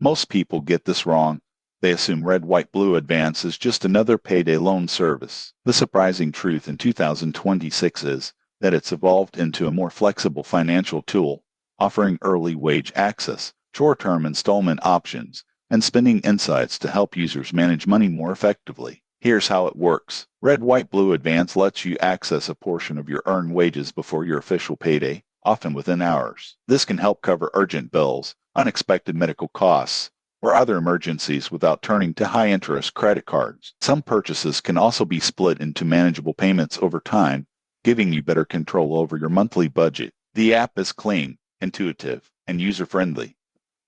Most people get this wrong. They assume RedWhiteBlue Advance is just another payday loan service. The surprising truth in 2026 is that it's evolved into a more flexible financial tool, offering early wage access, short-term installment options, and spending insights to help users manage money more effectively. Here's how it works. RedWhiteBlue Advance lets you access a portion of your earned wages before your official payday, often within hours. This can help cover urgent bills, unexpected medical costs, or other emergencies without turning to high-interest credit cards. Some purchases can also be split into manageable payments over time, giving you better control over your monthly budget. The app is clean, intuitive, and user-friendly.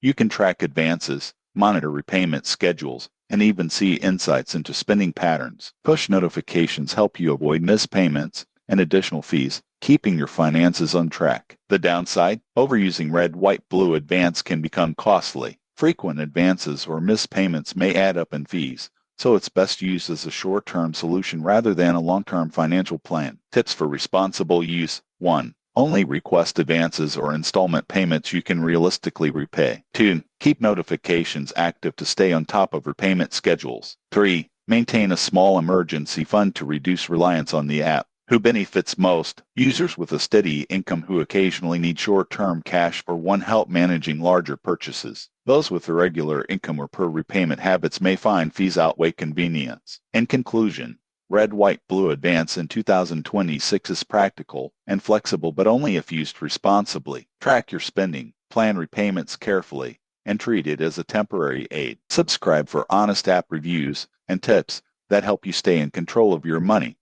You can track advances, monitor repayment schedules, and even see insights into spending patterns. Push notifications help you avoid missed payments and additional fees, keeping your finances on track. The downside? Overusing RedWhiteBlue Advance can become costly. Frequent advances or missed payments may add up in fees, so it's best used as a short-term solution rather than a long-term financial plan. Tips for responsible use: 1. Only request advances or installment payments you can realistically repay. 2. Keep notifications active to stay on top of repayment schedules. 3. Maintain a small emergency fund to reduce reliance on the app. Who benefits most? Users with a steady income who occasionally need short-term cash or want help managing larger purchases. Those with irregular income or poor repayment habits may find fees outweigh convenience. In conclusion, RedWhiteBlue Advance in 2026 is practical and flexible, but only if used responsibly. Track your spending, plan repayments carefully, and treat it as a temporary aid. Subscribe for honest app reviews and tips that help you stay in control of your money.